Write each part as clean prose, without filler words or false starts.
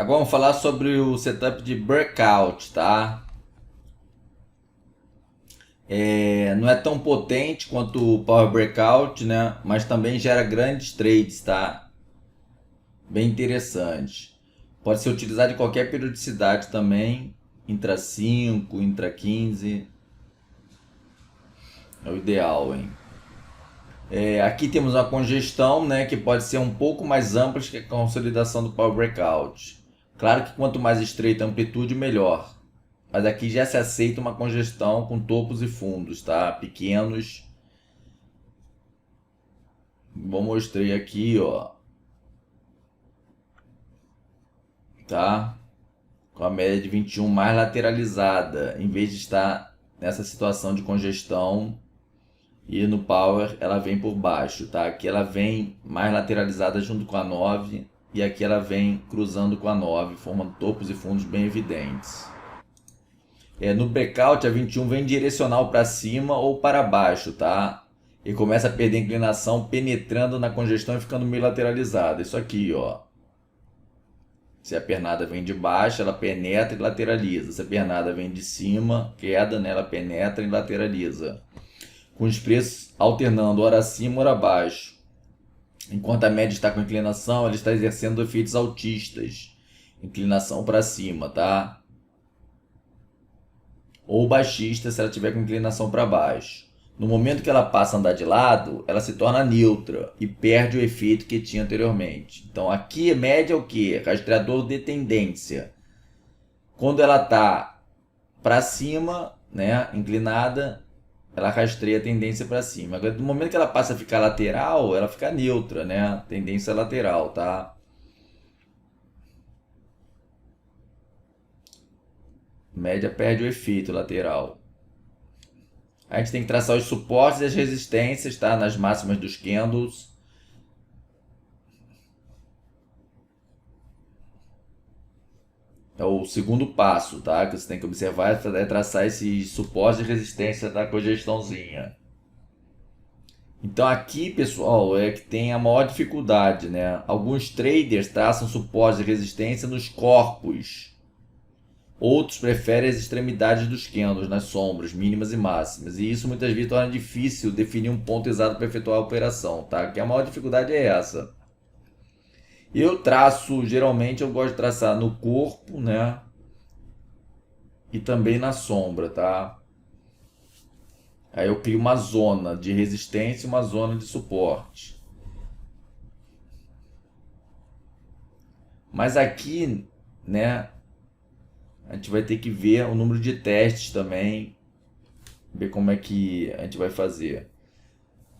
Agora vamos falar sobre o setup de breakout, tá? Não é tão potente quanto o Power Breakout, né? Mas também gera grandes trades, tá? Bem interessante. Pode ser utilizado em qualquer periodicidade também. Intra 5, Intra 15. É o ideal, hein? Aqui temos uma congestão, né? Que pode ser um pouco mais ampla que a consolidação do Power Breakout. Claro que quanto mais estreita a amplitude, melhor. Mas aqui já se aceita uma congestão com topos e fundos, tá? Pequenos. Vou mostrar aqui, ó. Tá? Com a média de 21 mais lateralizada, em vez de estar nessa situação de congestão. E no Power ela vem por baixo, tá? Aqui ela vem mais lateralizada junto com a 9 e aqui ela vem cruzando com a 9, formando topos e fundos bem evidentes. No breakout a 21 vem direcional para cima ou para baixo, tá? E começa a perder inclinação penetrando na congestão e ficando meio lateralizada. Isso aqui, ó. Se a pernada vem de baixo, ela penetra e lateraliza. Se a pernada vem de cima, queda, né? Ela penetra e lateraliza. Com os preços alternando ora acima, ora abaixo. Enquanto a média está com inclinação, ela está exercendo efeitos altistas. Inclinação para cima, tá? Ou baixista se ela tiver com inclinação para baixo. No momento que ela passa a andar de lado, ela se torna neutra e perde o efeito que tinha anteriormente. Então aqui média é o que? Rastreador de tendência. Quando ela está para cima, né, inclinada, ela rastreia a tendência para cima. Agora, no momento que ela passa a ficar lateral, ela fica neutra, né? Tendência lateral, tá? Média perde o efeito lateral. A gente tem que traçar os suportes e as resistências, tá? Nas máximas dos candles. É o segundo passo, tá? Que você tem que observar é traçar esses suportes e resistências da congestãozinha. Então aqui, pessoal, é que tem a maior dificuldade, né? Alguns traders traçam suporte e resistência nos corpos. Outros preferem as extremidades dos candles, nas sombras, mínimas e máximas. E isso muitas vezes torna difícil definir um ponto exato para efetuar a operação, tá? Que a maior dificuldade é essa. Eu traço, geralmente eu gosto de traçar no corpo, né? E também na sombra, tá? Aí eu crio uma zona de resistência e uma zona de suporte. Mas aqui, né? A gente vai ter que ver o número de testes também, ver como é que a gente vai fazer.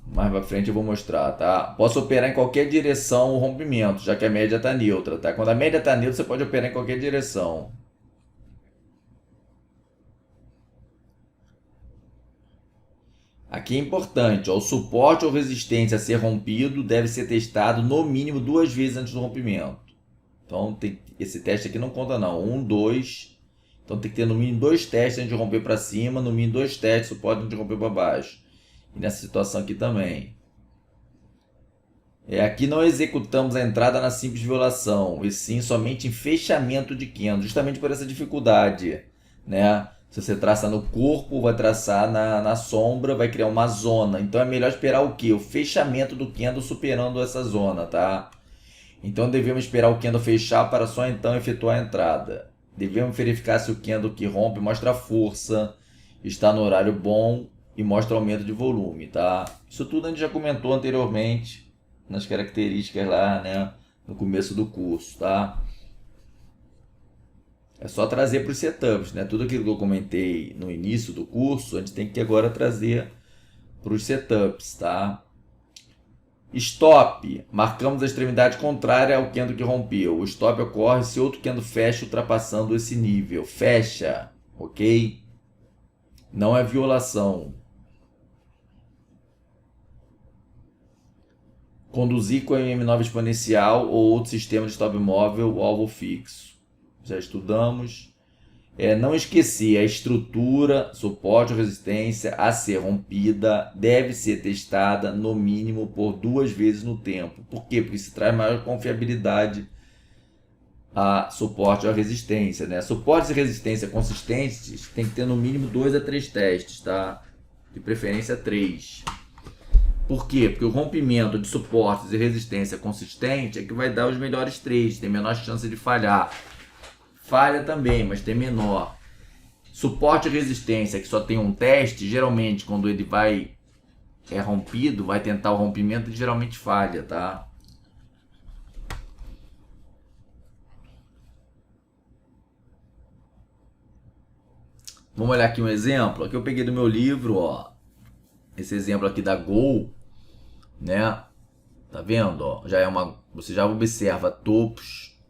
Mais pra frente eu vou mostrar, tá? Posso operar em qualquer direção o rompimento, já que a média está neutra, tá? Quando a média está neutra, você pode operar em qualquer direção. Aqui é importante, ó, o suporte ou resistência a ser rompido deve ser testado no mínimo 2 vezes antes do rompimento. Então esse teste aqui não conta não, 1, 2. Então tem que ter no mínimo 2 testes antes de romper para cima, no mínimo 2 testes de suporte antes de romper para baixo. E nessa situação aqui também. Aqui não executamos a entrada na simples violação, e sim somente em fechamento de candle, justamente por essa dificuldade, né? Se você traça no corpo, vai traçar na sombra, vai criar uma zona. Então é melhor esperar o quê? O fechamento do candle superando essa zona, tá? Então devemos esperar o candle fechar para só então efetuar a entrada. Devemos verificar se o candle que rompe mostra força, está no horário bom e mostra aumento de volume, tá? Isso tudo a gente já comentou anteriormente nas características lá, né, no começo do curso, tá? É só trazer para os setups, né? Tudo aquilo que eu comentei no início do curso, a gente tem que agora trazer para os setups, tá? Stop. Marcamos a extremidade contrária ao candle que rompeu. O stop ocorre se outro candle fecha ultrapassando esse nível. Fecha, ok? Não é violação. Conduzir com a MM9 exponencial ou outro sistema de stop móvel ou alvo fixo. Já estudamos. Não esquecer, a estrutura, suporte ou resistência a ser rompida deve ser testada no mínimo por 2 vezes no tempo. Por quê? Porque isso traz maior confiabilidade a suporte ou a resistência, né? Suportes e resistência consistentes tem que ter no mínimo 2 a 3 testes, tá? De preferência 3. Por quê? Porque o rompimento de suportes e resistência consistente é que vai dar os melhores trades, tem menor chance de falhar. Falha também, mas tem menor. Suporte e resistência que só tem um teste, geralmente quando ele é rompido, vai tentar o rompimento, ele geralmente falha, tá? Vamos olhar aqui um exemplo. Aqui eu peguei do meu livro, ó. Esse exemplo aqui da Gol, né? Tá vendo, ó? Você já observa topos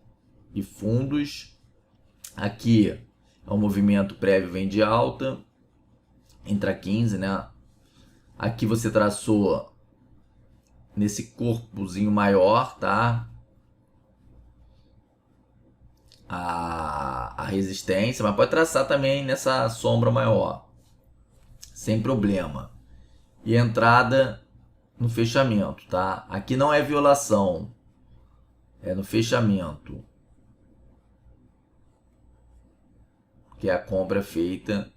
e fundos. Aqui é um movimento prévio, vem de alta, entra 15, né? Aqui você traçou nesse corpozinho maior, tá? A resistência, mas pode traçar também nessa sombra maior, sem problema. E entrada no fechamento, tá? Aqui não é violação, é no fechamento, que é a compra feita.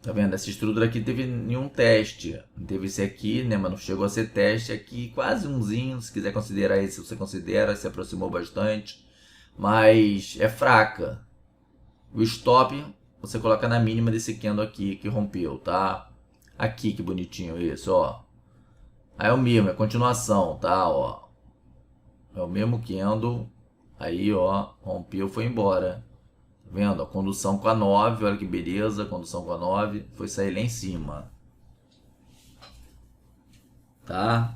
Tá vendo? Essa estrutura aqui teve nenhum teste. Teve esse aqui, né? Mas não chegou a ser teste aqui. Quase umzinho, se quiser considerar esse, você considera, se aproximou bastante. Mas é fraca. O stop você coloca na mínima desse candle aqui que rompeu, tá? Aqui, que bonitinho isso, ó. Aí é o mesmo, é continuação, tá? Ó. É o mesmo candle. Aí, ó, rompeu, foi embora. Tá vendo? A condução com a 9, olha que beleza, condução com a 9, foi sair lá em cima. Tá?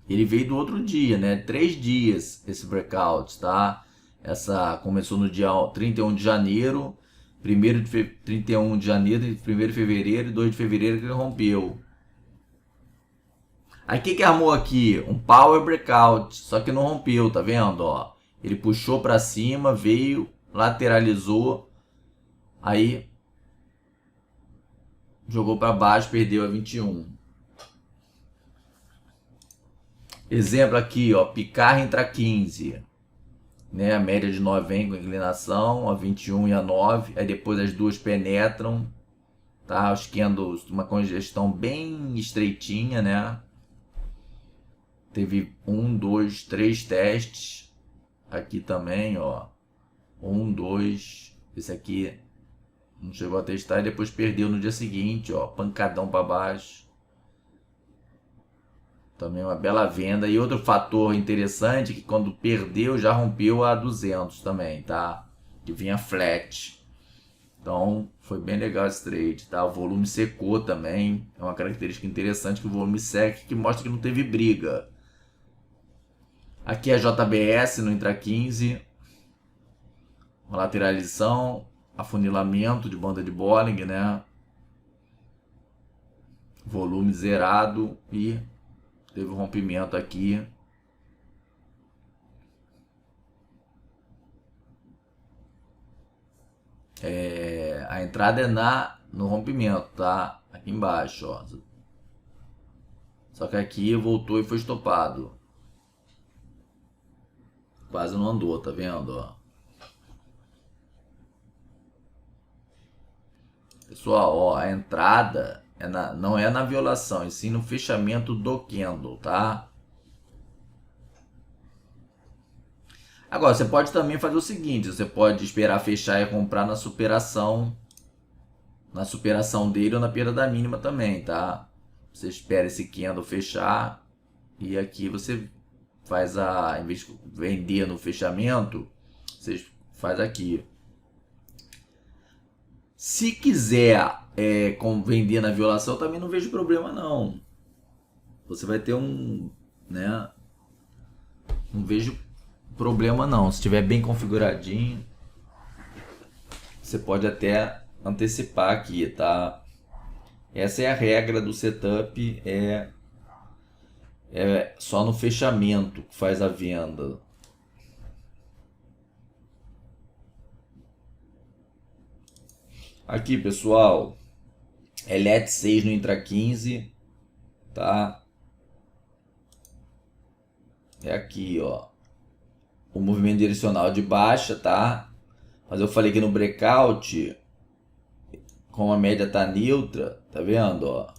Ele veio do outro dia, né? 3 dias esse breakout, tá? Essa começou no dia 31 de janeiro, 31 de janeiro, 1º de fevereiro e 2 de fevereiro que ele rompeu. Aí o que armou aqui? Um power breakout, só que não rompeu, tá vendo? Ó, ele puxou para cima, veio, lateralizou, aí jogou para baixo, perdeu a 21. Exemplo aqui, ó, picar entra 15, né? A média de 9 vem com inclinação, a 21 e a 9, aí depois as duas penetram, tá? Os candles, uma congestão bem estreitinha, né? Teve 1, 2, 3 testes. Aqui também, ó. 1, 2. Esse aqui não chegou a testar e depois perdeu no dia seguinte, ó. Pancadão para baixo. Também uma bela venda. E outro fator interessante é que quando perdeu já rompeu a 200 também, tá? Que vinha flat. Então foi bem legal esse trade, tá? O volume secou também. É uma característica interessante que o volume seca, que mostra que não teve briga. Aqui é a JBS no Intra 15. Uma lateralização, afunilamento de banda de Bollinger, né? Volume zerado e teve um rompimento aqui. A entrada é no rompimento, tá? Aqui embaixo, ó. Só que aqui voltou e foi estopado. Quase não andou, tá vendo, ó? Pessoal, ó, a entrada não é na violação, e sim no fechamento do candle, tá? Agora, você pode também fazer o seguinte, você pode esperar fechar e comprar na superação dele ou na perda da mínima também, tá? Você espera esse candle fechar e aqui você faz em vez de vender no fechamento, você faz aqui. Se quiser vender na violação, também não vejo problema não. Você vai ter né? Não vejo problema não. Se estiver bem configuradinho, você pode até antecipar aqui, tá? Essa é a regra do setup, é só no fechamento que faz a venda. Aqui, pessoal, LET 6 no Intra 15, tá? é aqui, ó. O movimento direcional de baixa, tá? Mas eu falei que no breakout, como a média tá neutra, tá vendo, ó?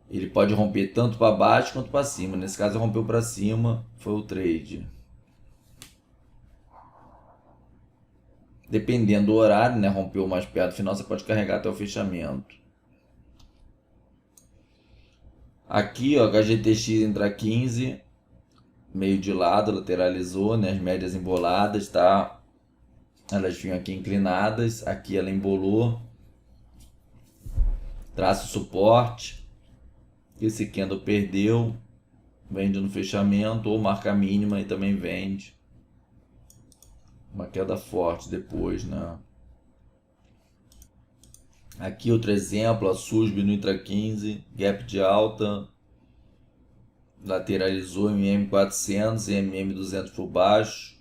Ele pode romper tanto para baixo quanto para cima. Nesse caso rompeu para cima, foi o trade. Dependendo do horário, né? Rompeu mais perto do final, você pode carregar até o fechamento. Aqui, ó, HGTX entra 15, meio de lado, lateralizou, né? As médias emboladas, tá? Elas vinham aqui inclinadas, aqui ela embolou. Traço suporte. Esse candle perdeu, vende no fechamento, ou marca mínima e também vende. Uma queda forte depois, né? Aqui outro exemplo, a SUSB no Intra 15, gap de alta, lateralizou MM400 e MM200 por baixo.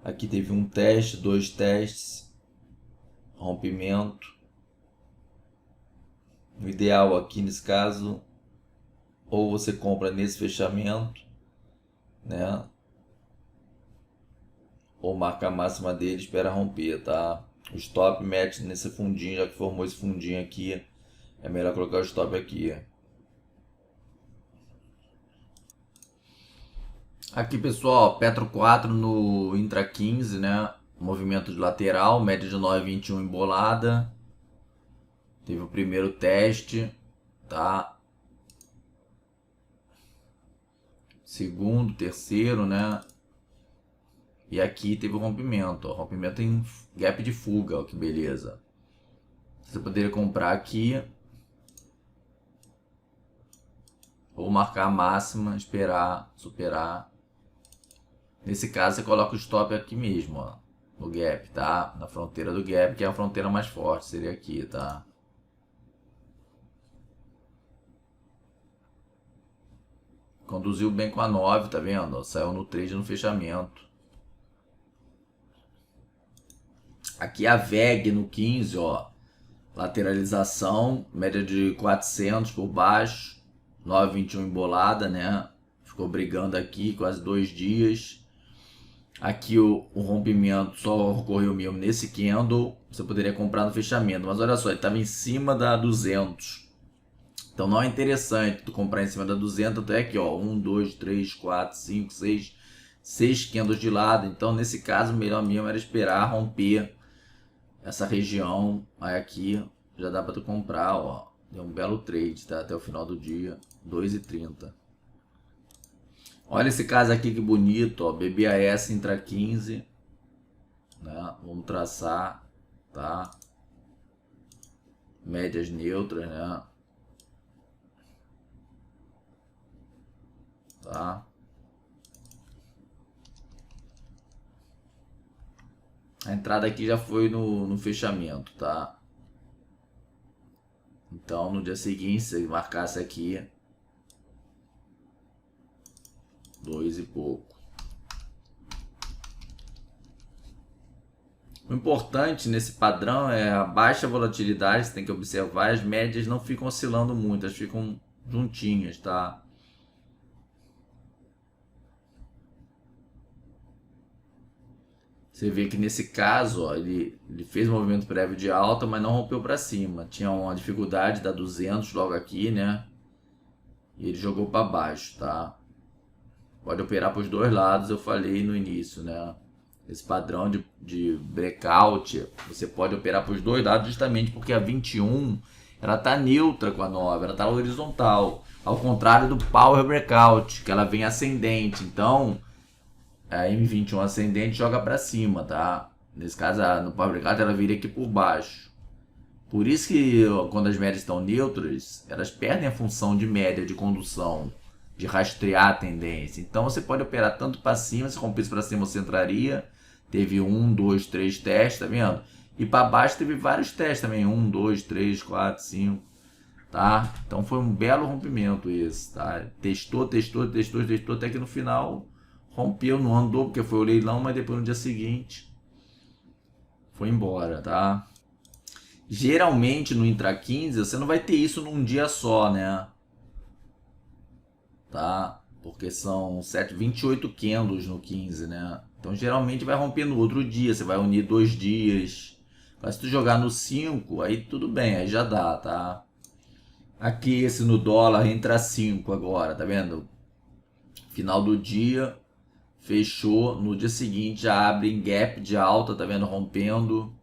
Aqui teve um teste, dois testes, rompimento. O ideal aqui nesse caso, ou você compra nesse fechamento, né? Ou marca a máxima dele e espera romper, tá? O stop mete nesse fundinho, já que formou esse fundinho aqui, é melhor colocar o stop aqui. Aqui, pessoal, Petro 4 no Intra 15, né? Movimento de lateral, média de 9,21 embolada. Teve o primeiro teste, tá? Segundo, terceiro, né? E aqui teve o rompimento, ó, rompimento em gap de fuga, ó, que beleza. Você poderia comprar aqui ou marcar a máxima, esperar, superar. Nesse caso você coloca o stop aqui mesmo, ó, no gap, tá? Na fronteira do gap, que é a fronteira mais forte, seria aqui, tá? Conduziu bem com a 9, tá vendo? Ó, saiu no trade no fechamento. Aqui a VEG no 15, ó, lateralização, média de 400 por baixo, 9,21 embolada, né? Ficou brigando aqui quase 2 dias. Aqui o rompimento só ocorreu mesmo nesse candle, você poderia comprar no fechamento, mas olha só, ele estava em cima da 200. Então não é interessante tu comprar em cima da 200, até aqui, ó, 1, 2, 3, 4, 5, 6 candles de lado. Então nesse caso o melhor mesmo era esperar romper essa região. Aí aqui já dá para tu comprar, ó, deu um belo trade, tá? Até o final do dia, 2,30. Olha esse caso aqui que bonito, ó, BBAS Intra 15, né? Vamos traçar, tá? Médias neutras, né? Tá? A entrada aqui já foi no fechamento, tá? Então no dia seguinte, se marcasse aqui 2 e pouco. O importante nesse padrão é a baixa volatilidade, você tem que observar, as médias não ficam oscilando muito, elas ficam juntinhas, tá? Você vê que nesse caso, ó, ele fez um movimento prévio de alta, mas não rompeu para cima. Tinha uma dificuldade da 200 logo aqui, né? E ele jogou para baixo, tá? Pode operar para os dois lados, eu falei no início, né? Esse padrão de breakout, você pode operar para os dois lados justamente porque a 21, ela tá neutra com a 9, ela tá horizontal. Ao contrário do Power Breakout, que ela vem ascendente. Então, a M21 ascendente joga para cima, tá? Nesse caso, no Power Breakout, ela vira aqui por baixo. Por isso que quando as médias estão neutras, elas perdem a função de média de condução, de rastrear a tendência. Então você pode operar tanto para cima, se rompesse para cima você entraria. Teve 1, 2, 3 testes, tá vendo? E para baixo teve vários testes também, 1, 2, 3, 4, 5, tá? Então foi um belo rompimento esse, tá? Testou, até que no final rompeu, não andou porque foi o leilão, mas depois no dia seguinte foi embora, tá? Geralmente no Intra 15 você não vai ter isso num dia só, né? Tá? Porque são 28 candles no 15, né? Então geralmente vai romper no outro dia, você vai unir 2 dias. Mas se tu jogar no 5, aí tudo bem, aí já dá, tá? Aqui esse no dólar entra 5 agora, tá vendo? Final do dia, fechou, no dia seguinte já abre em gap de alta, tá vendo? Rompendo.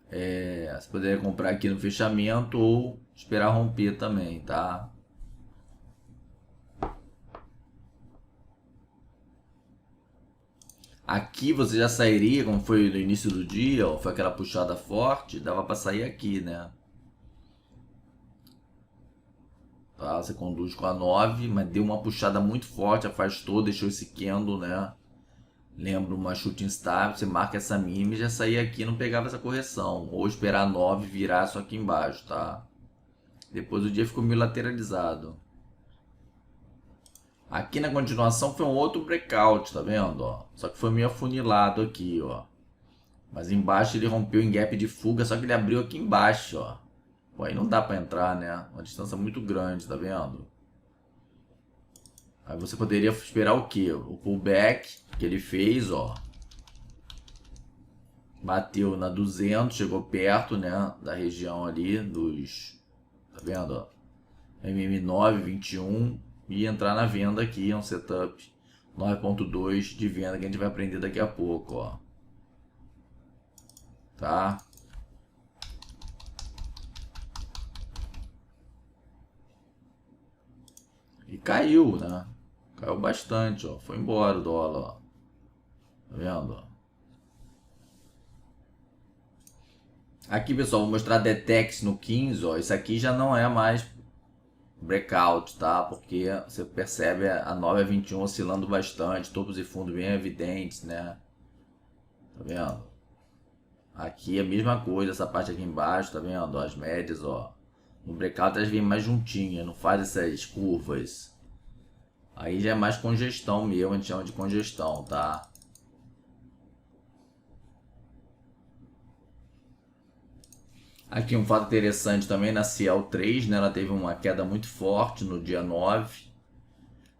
Você poderia comprar aqui no fechamento ou esperar romper também, tá? Aqui você já sairia, como foi no início do dia, ó, foi aquela puxada forte, dava para sair aqui, né? Tá, você conduz com a 9, mas deu uma puxada muito forte, afastou, deixou esse candle, né? Lembra uma shooting star, você marca essa mínima e já saía aqui, não pegava essa correção. Ou esperar a 9 virar só aqui embaixo, tá? Depois o dia ficou meio lateralizado. Aqui na continuação foi um outro breakout, tá vendo? Ó? Só que foi meio afunilado aqui, ó. Mas embaixo ele rompeu em gap de fuga, só que ele abriu aqui embaixo, ó. Pô, aí não dá pra entrar, né? Uma distância muito grande, tá vendo? Aí você poderia esperar o quê? O pullback que ele fez, ó. Bateu na 200, chegou perto, né? Da região ali dos... Tá vendo, ó? MM9, 21. E entrar na venda aqui, é um setup 9.2 de venda que a gente vai aprender daqui a pouco, ó. Tá? E caiu, né? Caiu bastante, ó. Foi embora o dólar, ó. Tá vendo, ó? Aqui, pessoal, vou mostrar Detex no 15, ó. Isso aqui já não é mais breakout, tá? Porque você percebe a 9 a 21 oscilando bastante, topos e fundos bem evidentes, né? Tá vendo? Aqui é a mesma coisa, essa parte aqui embaixo, tá vendo? As médias, ó. No breakout elas vêm mais juntinhas, não faz essas curvas. Aí já é mais congestão mesmo, a gente chama de congestão, tá? Aqui um fato interessante também na Ciel 3, né? Ela teve uma queda muito forte no dia 9.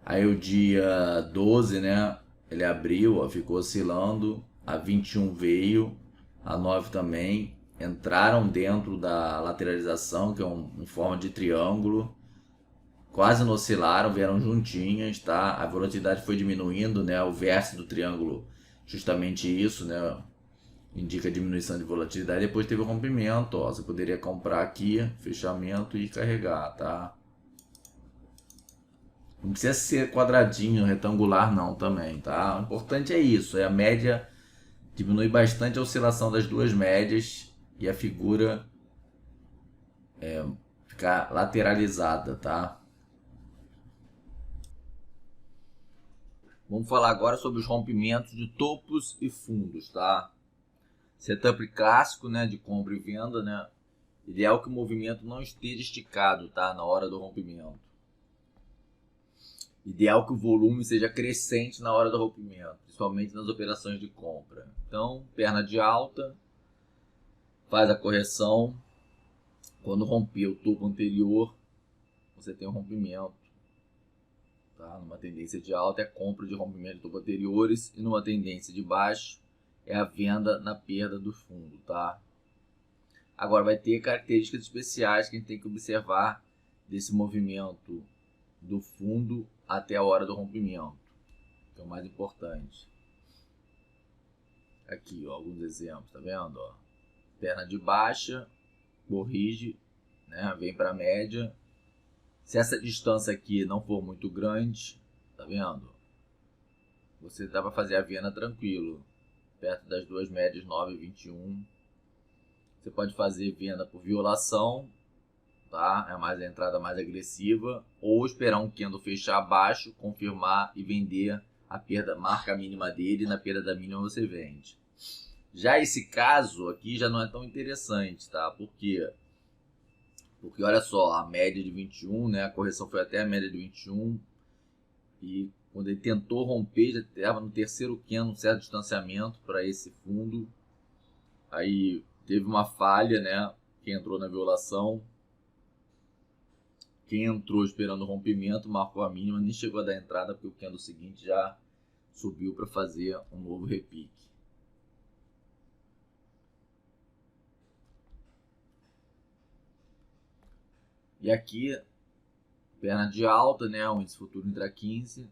Aí o dia 12, né? Ele abriu, ó, ficou oscilando. A 21 veio, a 9 também. Entraram dentro da lateralização, que é em forma de triângulo. Quase não oscilaram, vieram juntinhas, tá? A volatilidade foi diminuindo, né? O vértice do triângulo, justamente isso, né? Indica diminuição de volatilidade. Depois teve o rompimento, ó. Você poderia comprar aqui, fechamento e carregar, tá? Não precisa ser quadradinho, retangular não também, tá? O importante é isso, a média diminui bastante a oscilação das duas médias e a figura ficar lateralizada, tá? Vamos falar agora sobre os rompimentos de topos e fundos, tá? Setup clássico, né, de compra e venda, né? Ideal que o movimento não esteja esticado, tá? Na hora do rompimento. Ideal que o volume seja crescente na hora do rompimento, principalmente nas operações de compra. Então, perna de alta, faz a correção. Quando romper o topo anterior, você tem um rompimento. Tá? Numa tendência de alta é compra de rompimento de topo anteriores e numa tendência de baixo é a venda na perda do fundo. Tá? Agora vai ter características especiais que a gente tem que observar desse movimento do fundo até a hora do rompimento, que é o mais importante. Aqui, ó, alguns exemplos, tá vendo? Ó? Perna de baixa, corrige, né? Vem para a média. Se essa distância aqui não for muito grande, tá vendo? Você dá para fazer a venda tranquilo, perto das duas médias 9 e 21. Você pode fazer venda por violação, tá? É mais a entrada mais agressiva, ou esperar um candle fechar abaixo, confirmar e vender a perda, marca a mínima dele, e na perda da mínima você vende. Já esse caso aqui já não é tão interessante, tá? Por quê? Porque olha só, a média de 21, né? A correção foi até a média de 21 e quando ele tentou romper, já estava no terceiro candle, um certo distanciamento para esse fundo. Aí teve uma falha, né? Que entrou na violação. Quem entrou esperando o rompimento marcou a mínima, nem chegou a dar entrada porque o candle seguinte já subiu para fazer um novo repique. E aqui, perna de alta, né? O índice futuro intra 15,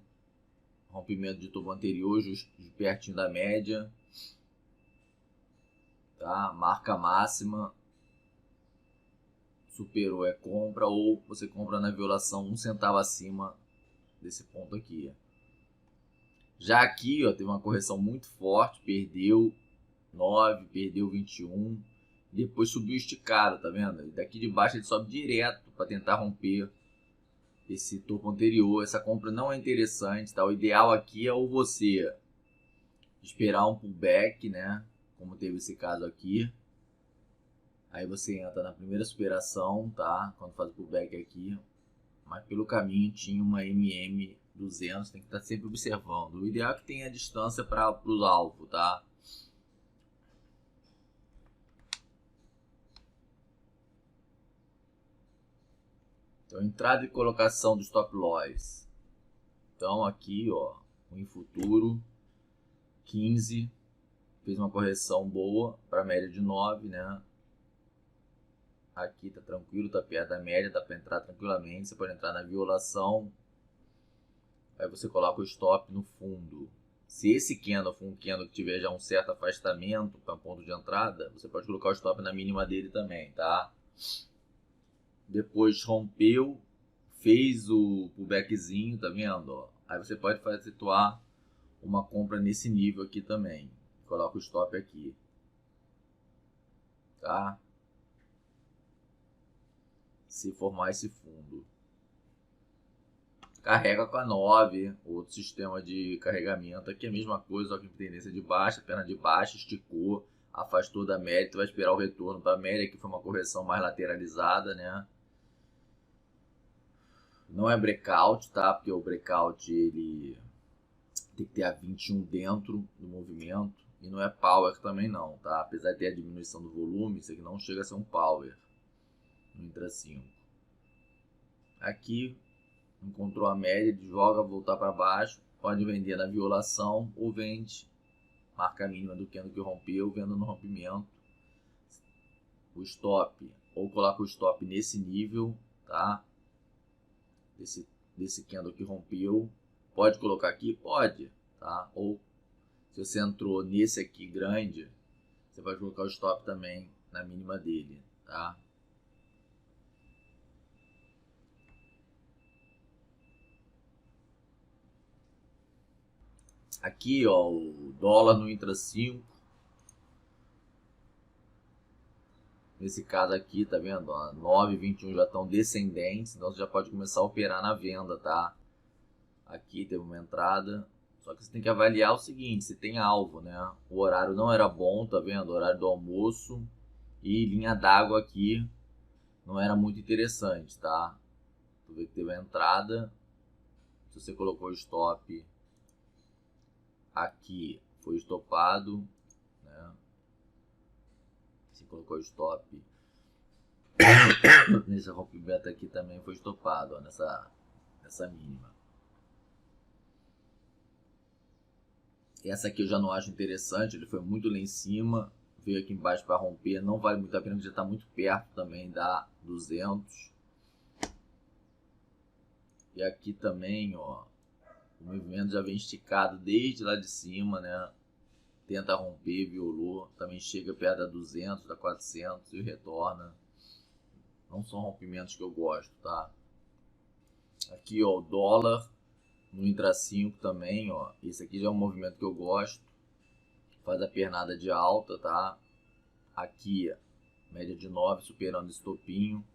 rompimento de topo anterior, justo pertinho da média, tá? Marca máxima, superou, é compra, ou você compra na violação 1 centavo acima desse ponto aqui. Já aqui, ó, teve uma correção muito forte, perdeu 9, perdeu 21, depois subiu esticado, tá vendo? E daqui de baixo ele sobe direto para tentar romper esse topo anterior. Essa compra não é interessante, tá? O ideal aqui é ou você esperar um pullback, né? Como teve esse caso aqui. Aí você entra na primeira superação, tá? Quando faz o pullback aqui. Mas pelo caminho tinha uma MM200, tem que estar sempre observando. O ideal é que tenha distância para o alvo, tá? Então, entrada e colocação do stop loss. Então, aqui, ó, em futuro, 15, fez uma correção boa para a média de 9, né? Aqui tá tranquilo, tá perto da média, dá para entrar tranquilamente. Você pode entrar na violação. Aí você coloca o stop no fundo. Se esse candle for um candle que tiver já um certo afastamento para ponto de entrada, você pode colocar o stop na mínima dele também, tá? Depois rompeu, fez o pullbackzinho, tá vendo? Ó? Aí você pode efetuar uma compra nesse nível aqui também. Coloca o stop aqui, tá? Se formar esse fundo. Carrega com a 9, outro sistema de carregamento. Aqui é a mesma coisa, só que com tendência de baixa, perna de baixo, esticou, afastou da média, tu vai esperar o retorno para a média, que foi uma correção mais lateralizada, né? Não é breakout, tá? Porque o breakout ele tem que ter a 21 dentro do movimento. E não é power também não, tá? Apesar de ter a diminuição do volume, isso aqui não chega a ser um power no intra 5. Aqui encontrou a média, joga, voltar para baixo, pode vender na violação ou vende, marca a mínima do candle que rompeu, vendo no rompimento. O stop, ou coloca o stop nesse nível, tá? Desse candle que rompeu, pode colocar aqui? Pode, tá? Ou se você entrou nesse aqui grande, você vai colocar o stop também na mínima dele, tá? Aqui, ó, o dólar no intra 5. Nesse caso aqui, tá vendo? Ó, 9 e 21 já estão descendentes, então você já pode começar a operar na venda, tá? Aqui teve uma entrada, só que você tem que avaliar o seguinte, se tem alvo, né? O horário não era bom, tá vendo? O horário do almoço e linha d'água aqui não era muito interessante, tá? Tu vê que teve a entrada, se você colocou o stop aqui, foi estopado, né? Se colocou o stop nesse rompimento aqui também foi estopado, ó, nessa mínima. Essa aqui eu já não acho interessante, ele foi muito lá em cima, veio aqui embaixo para romper, não vale muito a pena, porque já está muito perto também da 200. E aqui também, ó, o movimento já vem esticado desde lá de cima, né? Tenta romper, violou, também chega perto da 200, da 400 e retorna. Não são rompimentos que eu gosto, tá? Aqui, ó, o dólar no intra 5 também, ó. Esse aqui já é um movimento que eu gosto. Faz a pernada de alta, tá? Aqui, média de 9, superando esse topinho.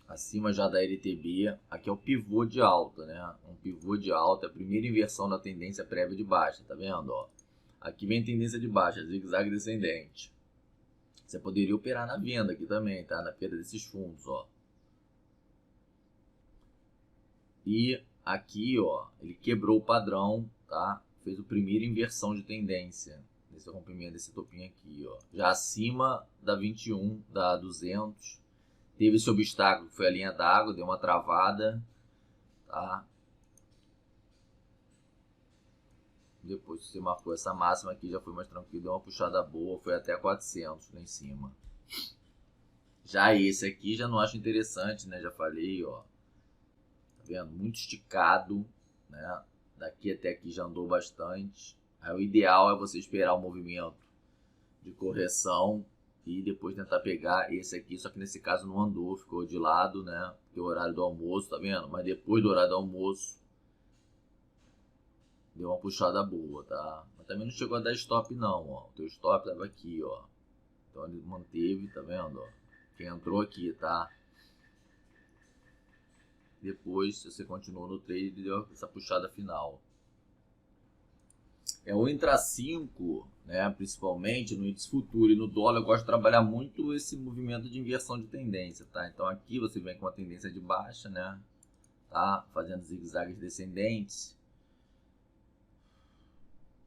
Acima já da LTB. Aqui é o pivô de alta, né? Um pivô de alta, a primeira inversão da tendência prévia de baixa, tá vendo, ó? Aqui vem tendência de baixa, zigue-zague descendente. Você poderia operar na venda aqui também, tá? Na perda desses fundos, ó. E aqui, ó, ele quebrou o padrão, tá? Fez a primeira inversão de tendência nesse rompimento desse topinho aqui, ó. Já acima da 21, da 200. Teve esse obstáculo que foi a linha d'água, deu uma travada, tá? Depois que você marcou essa máxima aqui, já foi mais tranquilo, deu uma puxada boa, foi até 400 lá em cima. Já esse aqui já não acho interessante, né? Já falei, ó. Tá vendo? Muito esticado, né? Daqui até aqui já andou bastante. Aí o ideal é você esperar o movimento de correção e depois tentar pegar esse aqui, só que nesse caso não andou, ficou de lado, né? Porque é o horário do almoço, tá vendo? Mas depois do horário do almoço deu uma puxada boa, tá? Mas também não chegou a dar stop não, ó. O teu stop tava aqui, ó. Então ele manteve, tá vendo, ó? Quem entrou aqui, tá? Depois, se você continuou no trade, ele deu essa puxada final. O intra 5, né, principalmente no índice futuro e no dólar, eu gosto de trabalhar muito esse movimento de inversão de tendência, tá? Então aqui você vem com uma tendência de baixa, né? Tá? Fazendo zigue-zagues descendentes.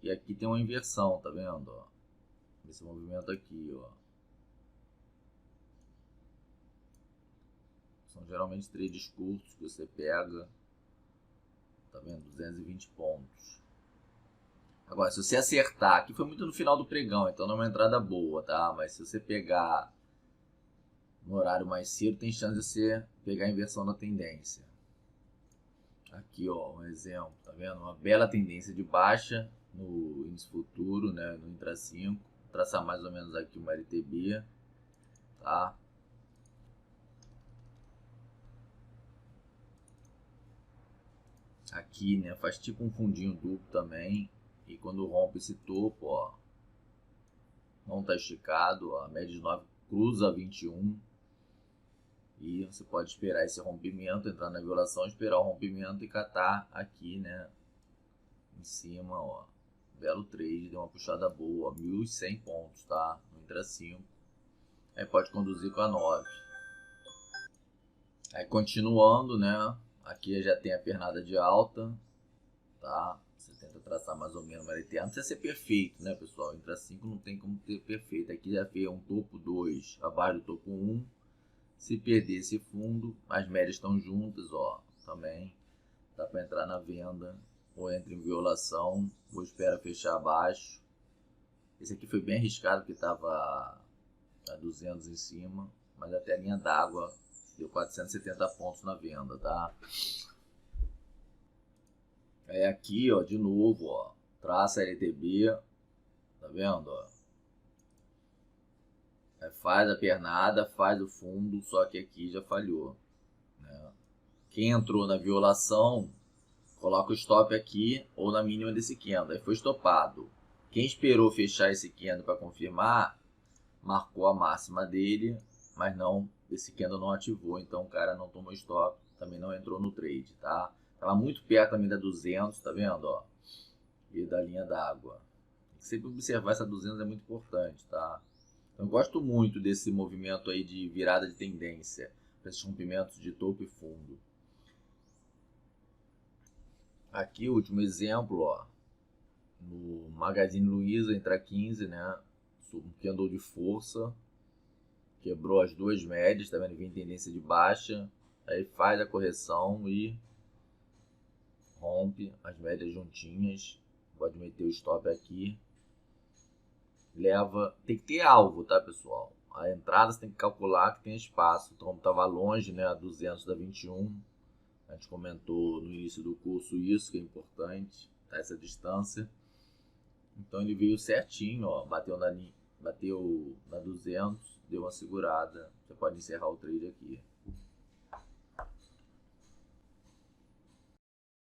E aqui tem uma inversão, tá vendo? Ó? Esse movimento aqui, ó. São geralmente trades curtos que você pega, tá vendo? 220 pontos. Agora, se você acertar, aqui foi muito no final do pregão, então não é uma entrada boa, tá? Mas se você pegar no horário mais cedo, tem chance de você pegar a inversão na tendência. Aqui, ó, um exemplo, tá vendo? Uma bela tendência de baixa no índice futuro, né? No intra 5. Vou traçar mais ou menos aqui uma LTB, tá? Aqui, né? Faz tipo um fundinho duplo também. E quando rompe esse topo, ó, não está esticado, ó, a média de 9 cruza 21. E você pode esperar esse rompimento, entrar na violação, esperar o rompimento e catar aqui, né? Em cima, ó. Belo trade, deu uma puxada boa, ó, 1.100 pontos, tá? No intra 5. Aí pode conduzir com a 9. Aí continuando, né? Aqui já tem a pernada de alta, tá? Você tenta traçar mais ou menos uma LTA. Não precisa ser perfeito, né, pessoal? Intra 5 não tem como ter perfeito. Aqui já fez um topo 2 abaixo do topo 1. Se perder esse fundo, as médias estão juntas, ó. Também dá para entrar na venda. Ou entra em violação, ou espera fechar abaixo. Esse aqui foi bem arriscado, porque estava a 200 em cima. Mas até a linha d'água deu 470 pontos na venda, tá? É aqui, ó, de novo, ó, traça LTB, tá vendo, ó? Aí faz a pernada, faz o fundo, só que aqui já falhou, né? Quem entrou na violação, coloca o stop aqui ou na mínima desse candle, aí foi estopado. Quem esperou fechar esse candle para confirmar, marcou a máxima dele, mas não, esse candle não ativou, então o cara não tomou stop, também não entrou no trade, tá? Tava muito perto também da 200, tá vendo, ó? E da linha d'água. Sempre observar essa 200 é muito importante, tá? Então, eu gosto muito desse movimento aí de virada de tendência, para esses rompimentos de topo e fundo. Aqui o último exemplo, ó, no Magazine Luiza, entra 15, né? Um candle de força, quebrou as duas médias, tá vendo? Vem tendência de baixa, aí faz a correção e rompe as médias juntinhas. Pode meter o stop aqui. Leva, tem que ter alvo, tá, pessoal? A entrada você tem que calcular que tem espaço. Então estava longe, né, a 200 da 21. A gente comentou no início do curso isso, que é importante, tá, essa distância. Então ele veio certinho, ó, bateu na 200, deu uma segurada. Você pode encerrar o trade aqui.